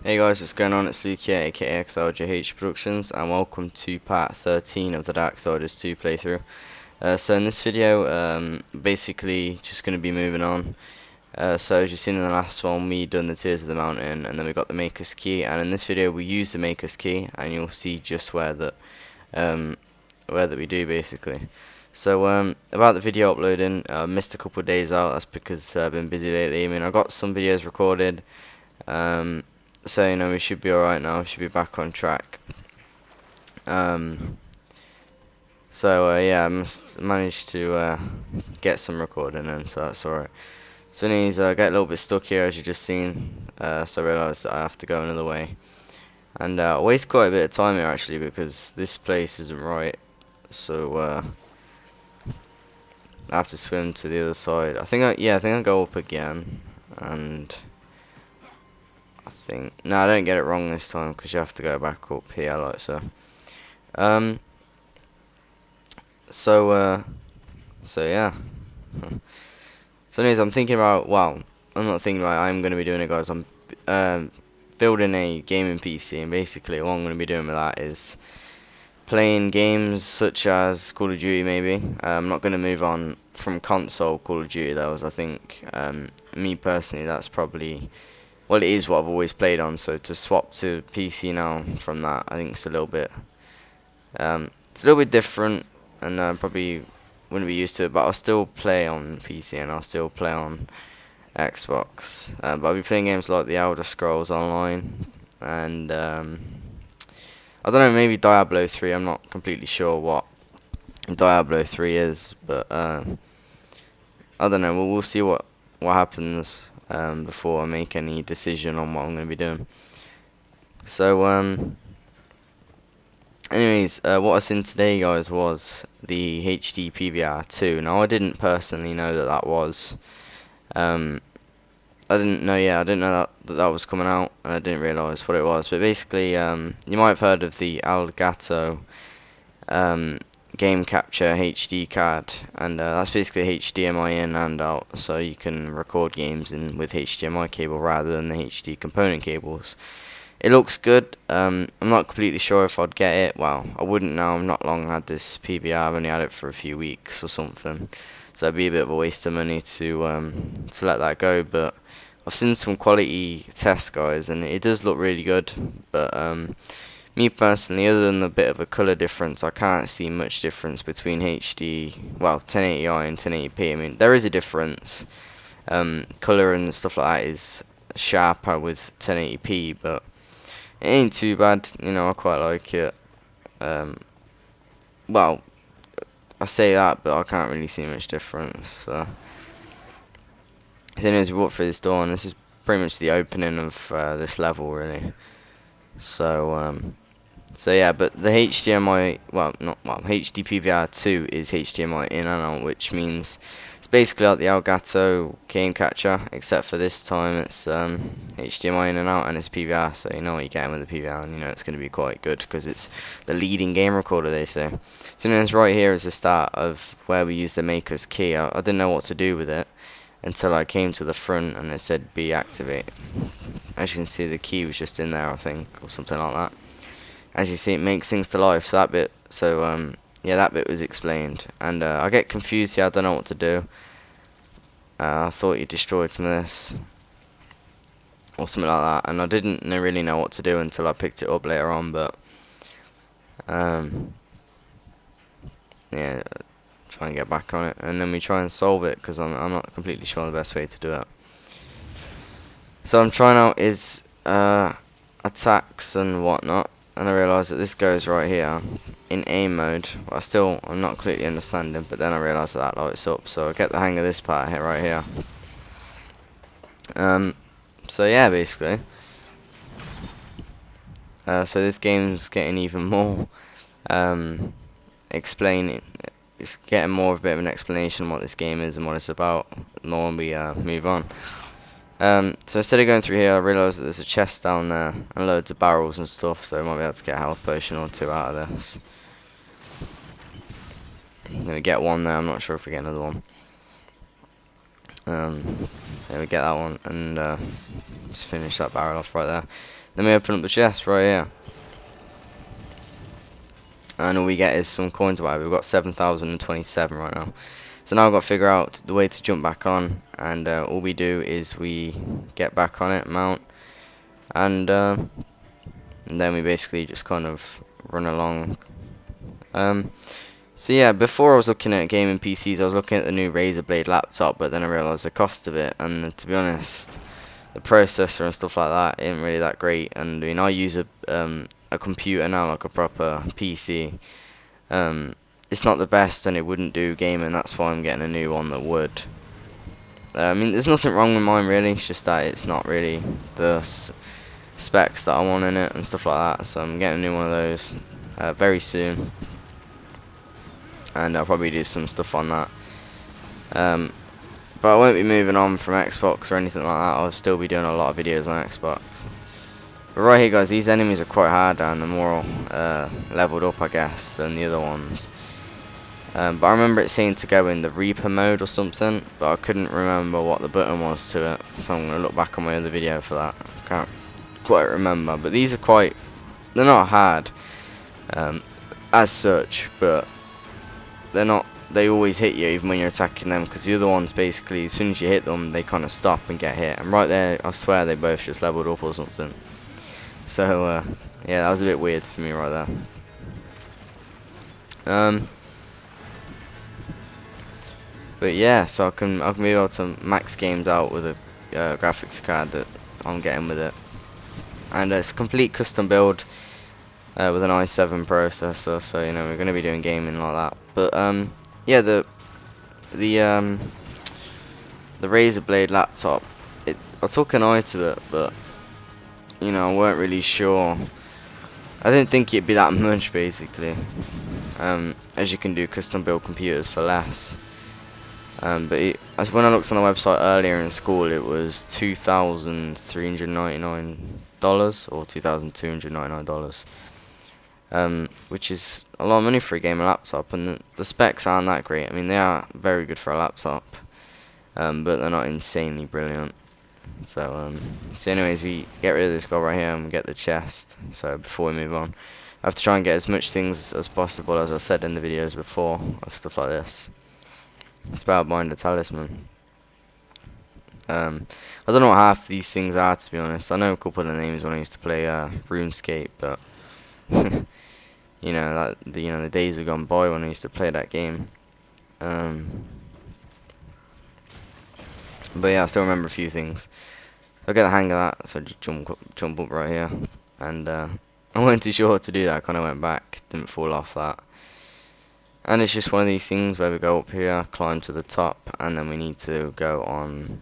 Hey guys, what's going on? It's Luke here, aka XLJH Productions, and welcome to part 13 of the Darksiders 2 playthrough. So in this video, basically just going to be moving on. So as you've seen in the last one, we done the Tears of the Mountain, and then we got the Maker's Key, and in this video we use the Maker's Key, and you'll see just where that we do basically. So about the video uploading, I missed a couple of days out. That's because I've been busy lately. I mean, I got some videos recorded. So you know, we should be alright now. We should be back on track. Yeah, I managed to get some recording in, so that's alright. So anyways, I get a little bit stuck here, as you just seen. So I realised that I have to go another way, and I waste quite a bit of time here actually, because this place isn't right. So I have to swim to the other side. I think I go up again, and no, I don't get it wrong this time, because you have to go back up here like so. So yeah. So anyways, I'm thinking about, well, I'm not thinking about it, I'm going to be doing it, guys. I'm building a gaming PC, and basically what I'm going to be doing with that is playing games such as Call of Duty maybe. I'm not going to move on from console Call of Duty though, as I think, me personally, that's probably, well, it is what I've always played on, so to swap to PC now from that, I think it's a little bit different, and probably wouldn't be used to it, but I'll still play on PC and I'll still play on Xbox. But I'll be playing games like the Elder Scrolls Online, and I don't know, maybe Diablo 3. I'm not completely sure what Diablo 3 is, but I don't know. We'll see what happens before I make any decision on what I'm going to be doing. So anyways, what I seen today, guys, was the HD PVR 2. Now I didn't personally know that was I didn't know that was coming out, and I didn't realise what it was. But basically, you might have heard of the Elgato game capture HD card, and that's basically HDMI in and out, so you can record games with HDMI cable rather than the HD component cables. It looks good. I'm not completely sure if I'd get it. Well, I wouldn't now. I've not long had this PVR. I've only had it for a few weeks or something, so it'd be a bit of a waste of money to let that go. But I've seen some quality tests, guys, and it does look really good. But me personally, other than a bit of a color difference, I can't see much difference between HD, well, 1080i and 1080p. I mean, there is a difference. Color and stuff like that is sharper with 1080p, but it ain't too bad. You know, I quite like it. Well, I say that, but I can't really see much difference. So anyways, we walk through this door, and this is pretty much the opening of this level, really. So yeah, but the HDMI, HD PVR 2 is HDMI in and out, which means it's basically like the Elgato game capture, except for this time it's HDMI in and out, and it's PVR, so you know what you're getting with the PVR, and you know it's going to be quite good because it's the leading game recorder, they say. So it's right here is the start of where we use the Maker's Key. I didn't know what to do with it until I came to the front and it said B activate. As you can see, the key was just in there, I think, or something like that. As you see, it makes things to life. So yeah, that bit was explained, and I get confused here. I don't know what to do. I thought you destroyed some of this or something like that, and I didn't really know what to do until I picked it up later on. But yeah, try and get back on it, and then we try and solve it, because I'm not completely sure the best way to do it. So I'm trying out his attacks and whatnot, and I realise that this goes right here in aim mode. Well, I'm not completely understanding, but then I realise that lights up, so I get the hang of this part here, right here. So yeah, basically. So this game's getting even more explaining. It's getting more of a bit of an explanation on what this game is and what it's about, the more we move on. So instead of going through here, I realised that there's a chest down there and loads of barrels and stuff, so I might be able to get a health potion or two out of this. I'm going to get one there, I'm not sure if we get another one. Yeah, we get that one, and just finish that barrel off right there. Then we open up the chest right here. And all we get is some coins or whatever. We've got 7,027 right now. So now I've got to figure out the way to jump back on. And all we do is we get back on it, mount. And then we basically just kind of run along. So yeah, before I was looking at gaming PCs, I was looking at the new Razer Blade laptop, but then I realised the cost of it, and to be honest, the processor and stuff like that isn't really that great. And I mean, I use a computer now, like a proper PC. It's not the best, and it wouldn't do gaming. That's why I'm getting a new one that would. I mean, there's nothing wrong with mine really. It's just that it's not really the specs that I want in it and stuff like that. So I'm getting a new one of those very soon. And I'll probably do some stuff on that. But I won't be moving on from Xbox or anything like that. I'll still be doing a lot of videos on Xbox. But right here, guys, these enemies are quite hard and they're more leveled up, I guess, than the other ones. But I remember it saying to go in the Reaper mode or something, but I couldn't remember what the button was to it. So I'm going to look back on my other video for that. I can't quite remember. But these are they're not hard as such, but they always hit you even when you're attacking them, because the other ones basically, as soon as you hit them, they kind of stop and get hit. And right there, I swear they both just leveled up or something. So yeah, that was a bit weird for me right there. But yeah, so I can be able to max games out with a graphics card that I'm getting with it, and it's a complete custom build with an i7 processor. So you know, we're going to be doing gaming like that. But yeah, the Razer Blade laptop, I took an eye to it, but you know, I weren't really sure. I didn't think it'd be that much basically, as you can do custom build computers for less. But as when I looked on the website earlier in school, it was $2,399 or $2,299, which is a lot of money for a gamer laptop. And the specs aren't that great. I mean, they are very good for a laptop, but they're not insanely brilliant. So anyways, we get rid of this guy right here and we get the chest. So before we move on, I have to try and get as much things as possible, as I said in the videos before, of stuff like this. Spellbinder talisman. I don't know what half these things are, to be honest. I know a couple of the names when I used to play RuneScape, but you know, the days have gone by when I used to play that game. But yeah, I still remember a few things. So I get the hang of that, so I just jump up right here, and I wasn't too sure what to do. That I kind of went back, didn't fall off that. And it's just one of these things where we go up here, climb to the top, and then we need to go on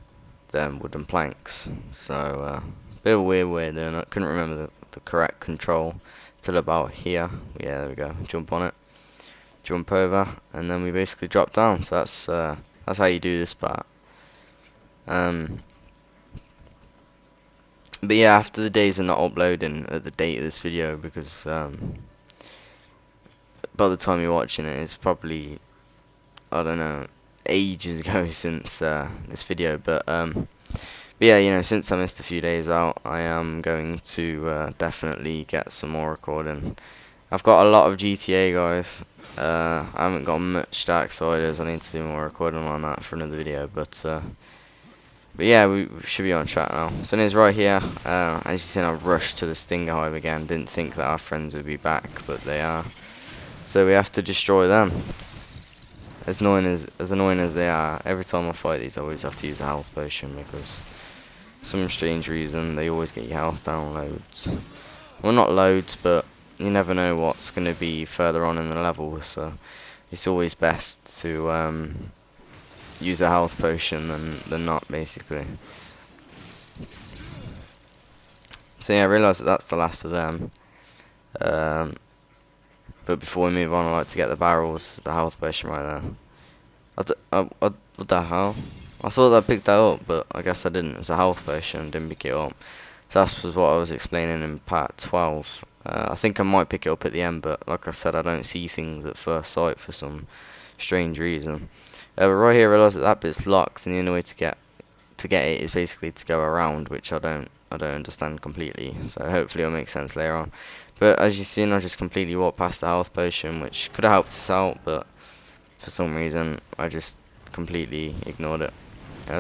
them wooden planks. So, a bit of a weird way of doing it. Couldn't remember the correct control till about here. Yeah, there we go. Jump on it, jump over, and then we basically drop down. So that's how you do this part. But yeah, after the days are not uploading at the date of this video, because by the time you're watching it, it's probably, I don't know, ages ago since this video. But yeah, you know, since I missed a few days out, I am going to definitely get some more recording. I've got a lot of GTA, guys. I haven't got much Darksiders. I need to do more recording on that for another video. But yeah, we should be on track now. So it's right here. As you see, I rushed to the Stinger Hive again. Didn't think that our friends would be back, but they are. So we have to destroy them. As annoying as they are, every time I fight these, I always have to use a health potion, because for some strange reason they always get your health down loads. Well, not loads, but you never know what's going to be further on in the level. So it's always best to use a health potion than not, basically. So yeah, I realised that that's the last of them. But before we move on, I like to get the barrels, the health potion right there. What the hell? I thought I picked that up, but I guess I didn't. It was a health potion, didn't pick it up. So that's what I was explaining in part 12. I think I might pick it up at the end, but like I said, I don't see things at first sight for some strange reason. But right here, I realised that bit's locked, and the only way to to get it is basically to go around, which I don't understand completely. So hopefully it'll make sense later on. But as you've seen, I just completely walked past the health potion, which could have helped us out, but for some reason I just completely ignored it.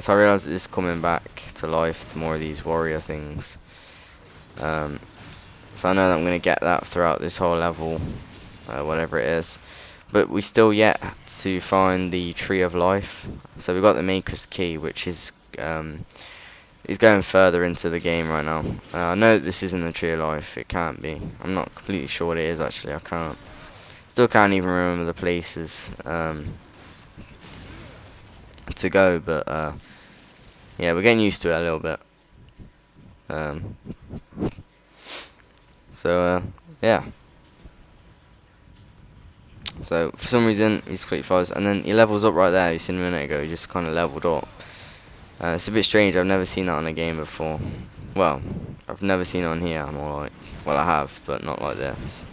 So I realised that this is coming back to life, more of these warrior things. So I know that I'm going to get that throughout this whole level, whatever it is. But we still yet to find the Tree of Life. So we've got the Maker's Key, which is going further into the game right now. I know that this isn't the Tree of Life. It can't be. I'm not completely sure what it is actually. I can't. Still can't even remember the places to go. But yeah, we're getting used to it a little bit. So yeah. So for some reason he's completely froze, and then he levels up right there. You seen a minute ago. He just kind of leveled up. It's a bit strange. I've never seen that on a game before. Well, I've never seen it on here. More like, well, I have, but not like this.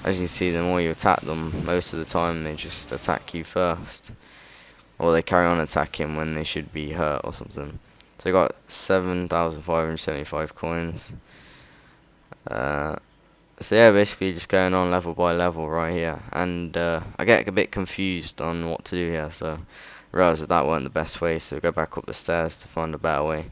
As you can see, the more you attack them, most of the time they just attack you first, or they carry on attacking when they should be hurt or something. So I got 7,575 coins. So yeah, basically just going on level by level right here, and I get a bit confused on what to do here, so I realised that that weren't the best way, so go back up the stairs to find a better way.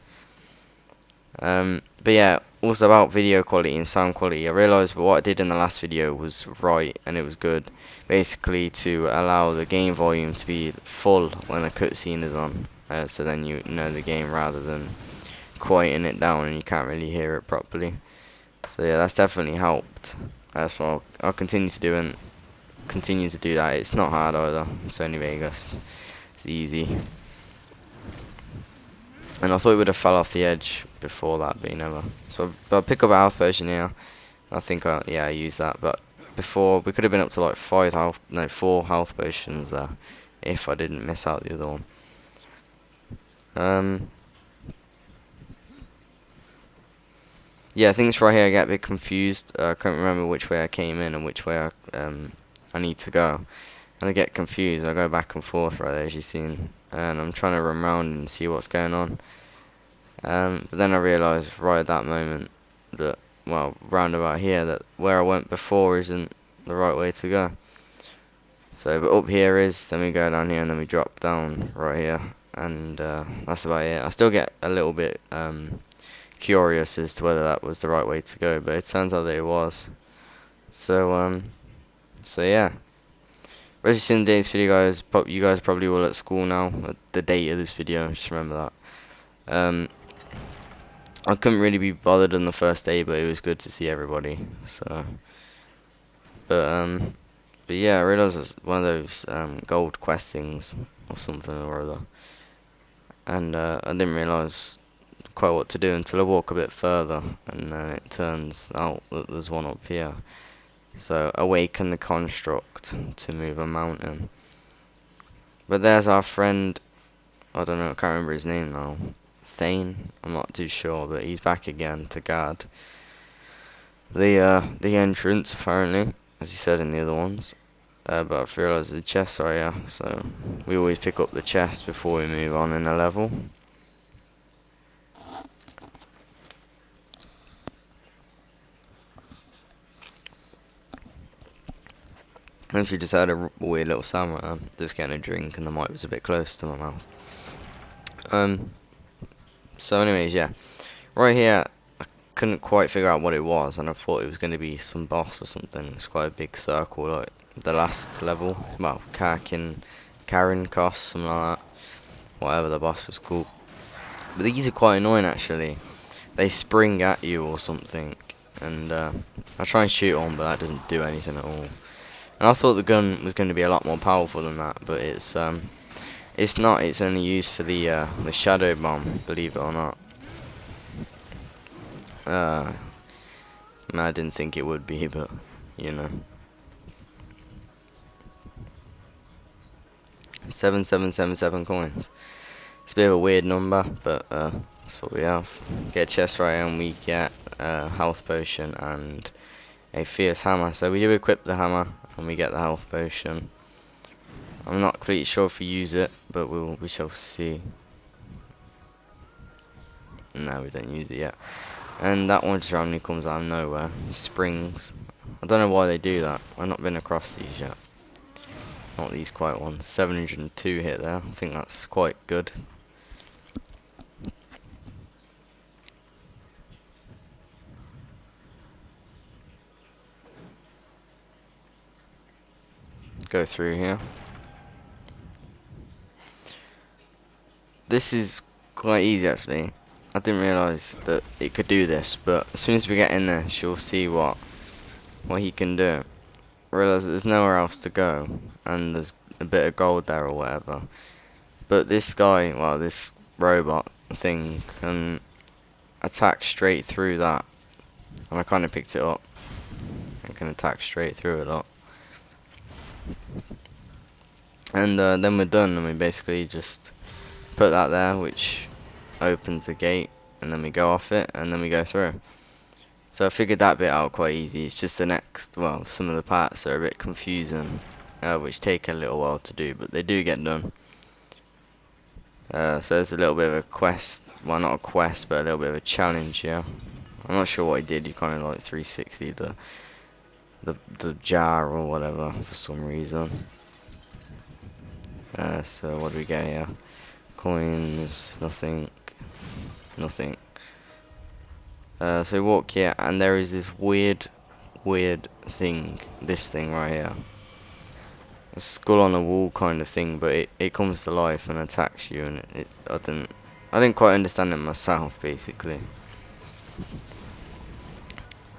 But yeah, also about video quality and sound quality, I realised what I did in the last video was right, and it was good, basically to allow the game volume to be full when a cutscene is on, so then you know the game rather than quieting it down and you can't really hear it properly. So yeah, that's definitely helped. That's what I'll continue to do, and continue to do that. It's not hard either. It's only Vegas. It's easy. And I thought we would have fell off the edge before that, but never. So I'll pick up a health potion here. I think I used that, but before we could have been up to like 4 health potions there if I didn't miss out the other one. Yeah, I think it's right here I get a bit confused. I can't remember which way I came in and which way I need to go. And I get confused. I go back and forth right there, as you've seen. And I'm trying to run around and see what's going on. But then I realised right at that moment that, well, round about here, that where I went before isn't the right way to go. So, but up here is, then we go down here and then we drop down right here. And that's about it. I still get a little bit curious as to whether that was the right way to go, but it turns out that it was. So yeah. But as you see in today's video, guys, you guys are probably all at school now. At the date of this video, just remember that. I couldn't really be bothered on the first day, but it was good to see everybody. So, but yeah, I realised it's one of those gold quest things or something or other, and I didn't realise quite what to do until I walk a bit further, and then it turns out that there's one up here. So awaken the construct to move a mountain. But there's our friend, I don't know, I can't remember his name now, Thane, I'm not too sure, but he's back again to guard the entrance apparently, as he said in the other ones. But I've realised the chest right here, so we always pick up the chest before we move on in a level. If you just heard a weird little sound right, I'm just getting a drink and the mic was a bit close to my mouth. So anyways, yeah. Right here, I couldn't quite figure out what it was, and I thought it was going to be some boss or something. It's quite a big circle, like the last level. Well, Karen Koss, something like that. Whatever the boss was called. But these are quite annoying, actually. They spring at you or something, and I try and shoot on, but that doesn't do anything at all. And I thought the gun was going to be a lot more powerful than that, but it's not. It's only used for the shadow bomb, believe it or not. I didn't think it would be, but you know. 7777 coins. It's a bit of a weird number, but that's what we have. Get a chest right, and we get a health potion and a fierce hammer. So we do equip the hammer, and we get the health potion. I'm not completely sure if we use it, but we shall see. No, we don't use it yet. And that one just randomly comes out of nowhere. Springs. I don't know why they do that. I've not been across these yet. Not these quiet ones. 702 hit there. I think that's quite good. Go through here. This is quite easy actually. I didn't realise that it could do this, but as soon as we get in there, you'll see what he can do. Realise that there's nowhere else to go, and there's a bit of gold there or whatever. But this guy, well, this robot thing can attack straight through that, and I kind of picked it up. It can attack straight through it up. And then we're done, and we basically just put that there, which opens the gate, and then we go off it, and then we go through. So I figured that bit out quite easy. It's just the next, well, some of the parts are a bit confusing, which take a little while to do, but they do get done. So there's a little bit of a quest, well, not a quest, but a little bit of a challenge here. I'm not sure what he did. He kind of like 360 the jar or whatever for some reason. So what do we get here? Coins, nothing. So we walk here, and there is this weird thing. This thing right here. A skull on a wall kind of thing, but it comes to life and attacks you, and I didn't quite understand it myself, basically.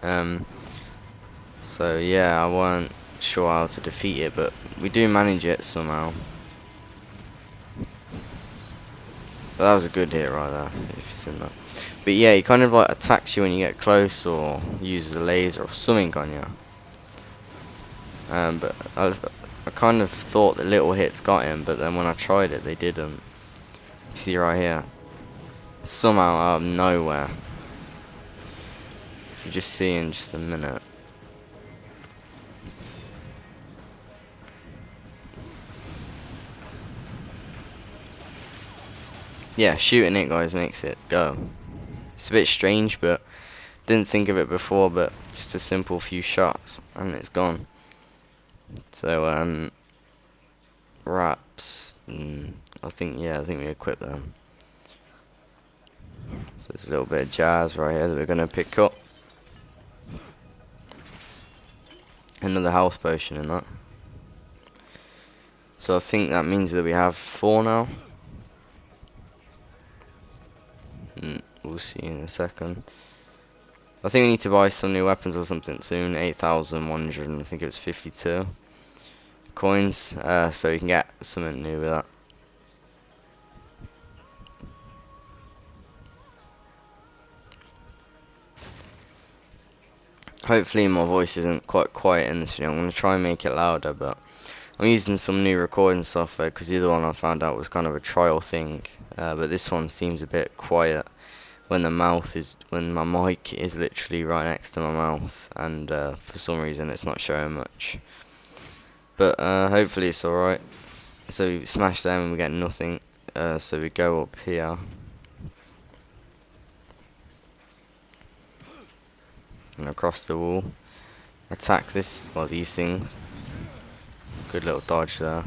So yeah, I weren't sure how to defeat it, but we do manage it somehow. But that was a good hit right there, if you've seen that. But yeah, he kind of like attacks you when you get close, or uses a laser or something on you. But I kind of thought the little hits got him, but then when I tried it, they didn't. You see right here, somehow out of nowhere. If you just see in just a minute. Yeah, shooting it, guys, makes it go. It's a bit strange, but didn't think of it before, but just a simple few shots and it's gone. So wraps, I think we equip them. So there's a little bit of jazz right here that we're gonna pick up. Another health potion in that. So I think that means that we have 4 now. We'll see in a second. I think we need to buy some new weapons or something soon. 8,100, I think it was 52 coins. So you can get something new with that. Hopefully my voice isn't quite quiet in this video. I'm going to try and make it louder, but I'm using some new recording software because the other one I found out was kind of a trial thing. But this one seems a bit quiet when my mic is literally right next to my mouth, and for some reason it's not showing much. But hopefully it's alright. So we smash them and we get nothing. So we go up here. And across the wall. Attack these things. Good little dodge there.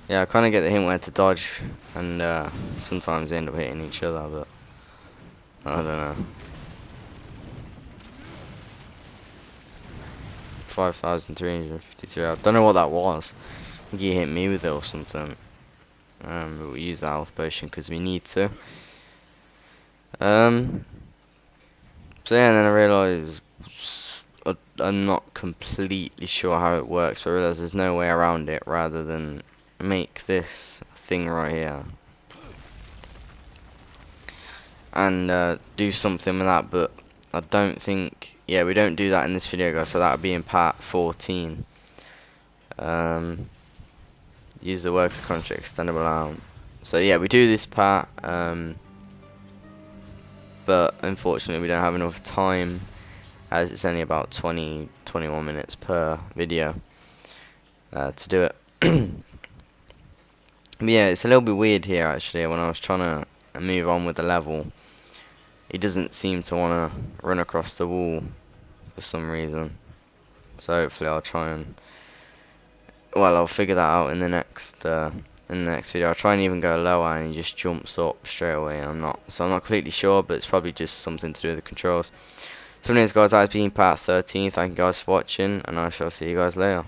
Yeah, I kind of get the hint where to dodge, and sometimes they end up hitting each other, but I don't know. 5,353. I don't know what that was. I think he hit me with it or something. But we'll use the health potion because we need to. So yeah, and then I realised I'm not completely sure how it works, but I realised there's no way around it rather than make this thing right here and do something with that. But I don't think, yeah, we don't do that in this video, guys, so that would be in part 14. Use the workers contract extendable arm. So yeah, we do this part, but unfortunately we don't have enough time, as it's only about 21 minutes per video to do it. But yeah, it's a little bit weird here actually. When I was trying to and move on with the level. He doesn't seem to want to run across the wall for some reason. So hopefully I'll try and, well, I'll figure that out in the next video. I'll try and even go lower, and he just jumps up straight away. I'm not completely sure, but it's probably just something to do with the controls. So anyways guys, that's been part 13. Thank you guys for watching, and I shall see you guys later.